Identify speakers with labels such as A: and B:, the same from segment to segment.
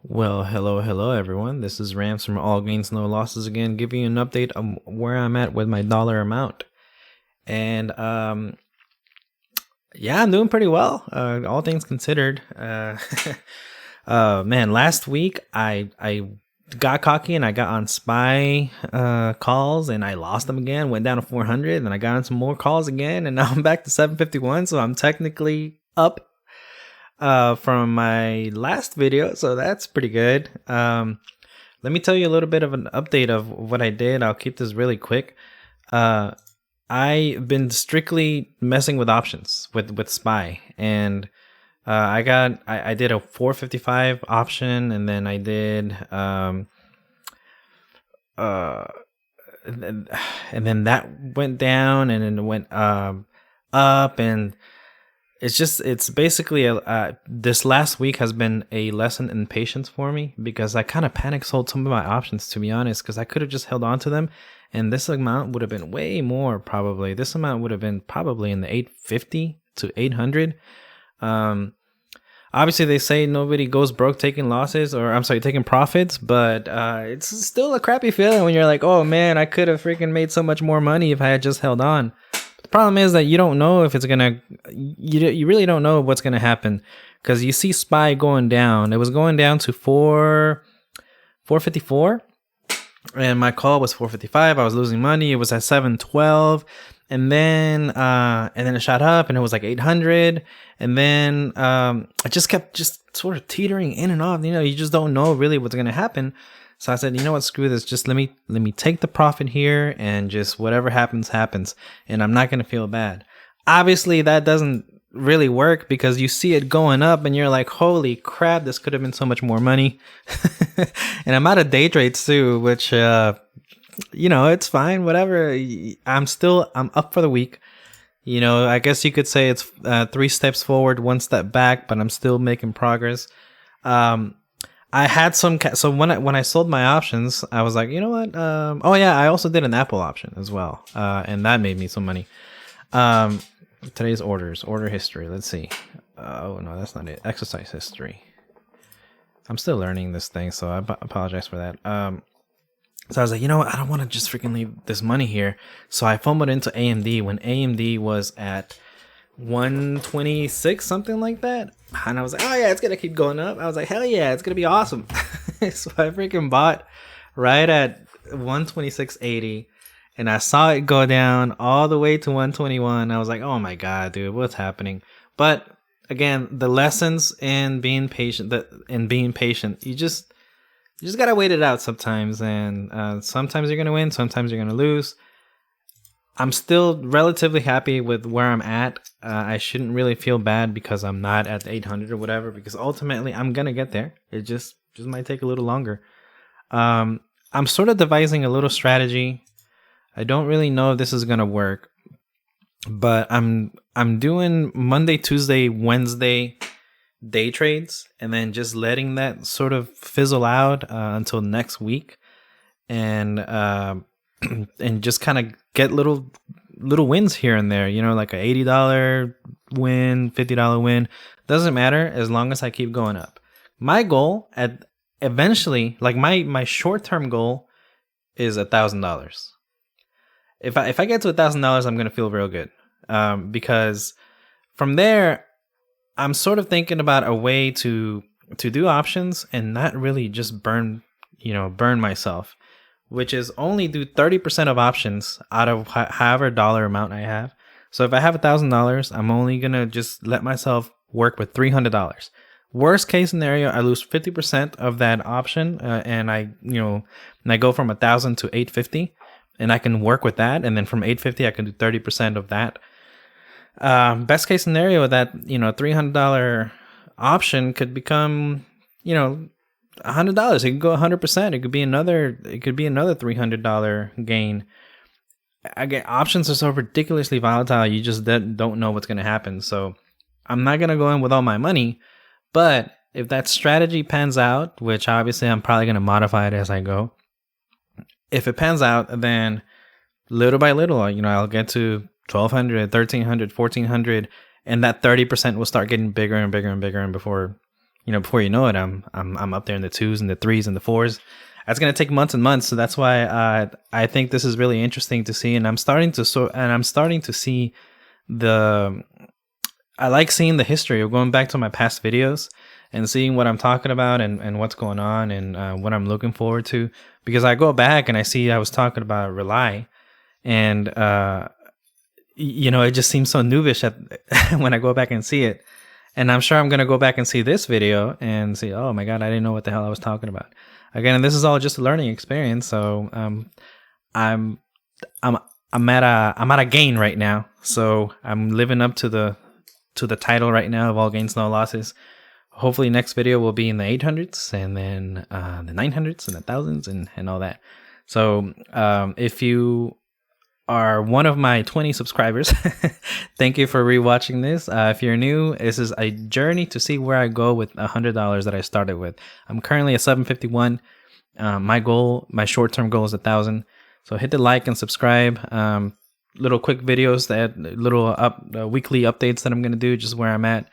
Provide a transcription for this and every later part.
A: Well, hello, everyone. This is Rams from All Gains, No Losses again, giving you an update on where I'm at with my dollar amount. And yeah, I'm doing pretty well, all things considered. Man, last week I got cocky and I got on spy calls and I lost them again. Went down to 400, and I got on some more calls again, and now I'm back to 751. So I'm technically up from my last video, so that's pretty good. Let me tell you a little bit of an update of what I did. I'll keep this really quick. I've been strictly messing with options with SPY, and I did a 455 option, and then I did and then that went down, and then it went up, and it's basically this last week has been a lesson in patience for me, because I kind of panic sold some of my options, to be honest, because I could have just held on to them, and this amount would have been way more. Probably this amount would have been probably in the 850 to 800. Obviously they say nobody goes broke taking losses, or I'm sorry, taking profits, but it's still a crappy feeling when you're like, oh man, I could have freaking made so much more money if I had just held on. The problem is that you don't know if it's gonna, you really don't know what's gonna happen, because you see SPY going down. It was going down to 454, and my call was 455. I was losing money. It was at 712, and then it shot up, and it was like 800, and then I just kept just sort of teetering in and off. You just don't know really what's gonna happen. So I said, you know what, screw this. Just let me take the profit here, and just whatever happens, happens. And I'm not going to feel bad. Obviously, that doesn't really work, because you see it going up and you're like, holy crap, this could have been so much more money. And I'm out of day trades too, which, it's fine, whatever. I'm up for the week. I guess you could say it's 3 steps forward, 1 step back, but I'm still making progress. I had so when I sold my options, I was like, you know what? Oh yeah, I also did an Apple option as well, and that made me some money. Today's order history. Let's see. Oh no, that's not it. Exercise history. I'm still learning this thing, so I apologize for that. So I was like, you know what? I don't want to just freaking leave this money here. So I fumbled into AMD when AMD was at 126, something like that, and I was like, oh yeah, it's gonna keep going up. I was like, hell yeah, it's gonna be awesome. So I freaking bought right at 126.80, and I saw it go down all the way to 121. I was like, oh my god, dude, what's happening? But again, the lessons in being patient, you just gotta wait it out sometimes, and sometimes you're gonna win, sometimes you're gonna lose. I'm still relatively happy with where I'm at. I shouldn't really feel bad because I'm not at the 800 or whatever, because ultimately I'm going to get there. It just might take a little longer. I'm sort of devising a little strategy. I don't really know if this is going to work, but I'm doing Monday, Tuesday, Wednesday day trades, and then just letting that sort of fizzle out until next week. And and just kind of get little wins here and there, like a $80 win, $50 win. Doesn't matter, as long as I keep going up. My goal eventually, like my short-term goal is $1,000. If I get to $1,000, I'm gonna feel real good, because from there I'm sort of thinking about a way to do options and not really just burn myself, which is only do 30% of options out of however dollar amount I have. So if I have $1,000, I'm only gonna just let myself work with $300. Worst case scenario, I lose 50% of that option, and I go from 1,000 to 850, and I can work with that. And then from 850, I can do 30% of that. Best case scenario, that $300 option could become $100. It could go 100%. It could be another $300 gain. Again, options are so ridiculously volatile. You just don't know what's going to happen. So I'm not going to go in with all my money, but if that strategy pans out, which obviously I'm probably going to modify it as I go. If it pans out, then little by little, I'll get to 1,200, 1,300, 1,400, and that 30% will start getting bigger and bigger and bigger, and before before you know it, I'm up there in the 2s and the 3s and the 4s. That's gonna take months and months. So that's why I think this is really interesting to see, and I'm starting to see the. I like seeing the history of going back to my past videos and seeing what I'm talking about and what's going on and what I'm looking forward to, because I go back and I see I was talking about Rely, and it just seems so noobish when I go back and see it. And I'm sure I'm going to go back and see this video and see, oh my God, I didn't know what the hell I was talking about. Again, this is all just a learning experience. So I'm at a gain right now. So I'm living up to the title right now of all gains, no losses. Hopefully next video will be in the 800s and then the 900s and the thousands and all that. So if you are one of my 20 subscribers, thank you for rewatching this. If you're new, this is a journey to see where I go with $100 that I started with. I'm currently at 751. My short-term goal is 1,000. So hit the like and subscribe. Little quick videos, weekly updates that I'm going to do, just where I'm at.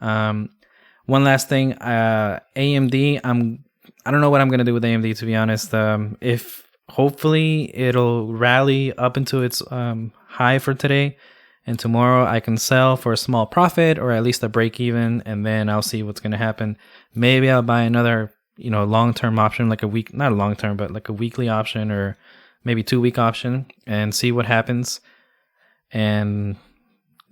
A: One last thing, AMD, I don't know what I'm going to do with AMD, to be honest. If hopefully it'll rally up into its high for today, and tomorrow I can sell for a small profit or at least a break even, and then I'll see what's going to happen. Maybe I'll buy another, long-term option, like not a long-term, but like a weekly option or maybe 2-week option, and see what happens and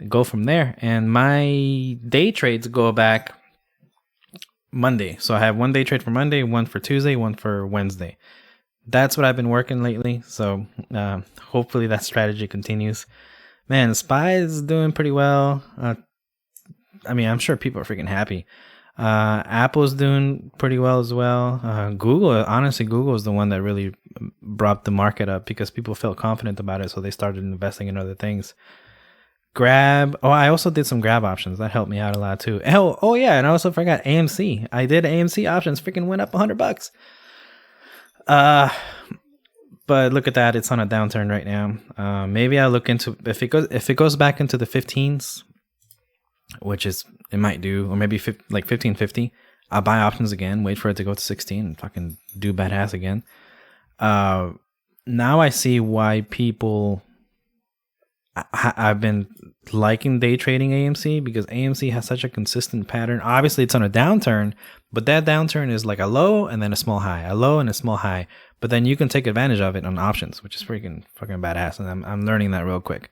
A: go from there. And my day trades go back Monday. So I have one day trade for Monday, one for Tuesday, one for Wednesday. That's what I've been working lately. So hopefully that strategy continues. Man, SPY is doing pretty well. I'm sure people are freaking happy. Apple's doing pretty well as well. Google is the one that really brought the market up because people felt confident about it. So they started investing in other things. I also did some Grab options. That helped me out a lot too. Oh yeah. And I also forgot AMC. I did AMC options, freaking went up $100. But look at that. It's on a downturn right now. Maybe I'll look into, if it goes back into the 15s, which is, it might do, or maybe like 15.50, I'll buy options again, wait for it to go to 16 and fucking do badass again. Now I see why people, I've been liking day trading AMC, because AMC has such a consistent pattern. Obviously it's on a downturn, but that downturn is like a low and then a small high, a low and a small high. But then you can take advantage of it on options, which is freaking fucking badass. And I'm learning that real quick.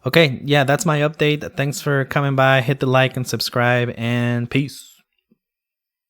A: Okay, yeah, that's my update. Thanks for coming by. Hit the like and subscribe, and peace.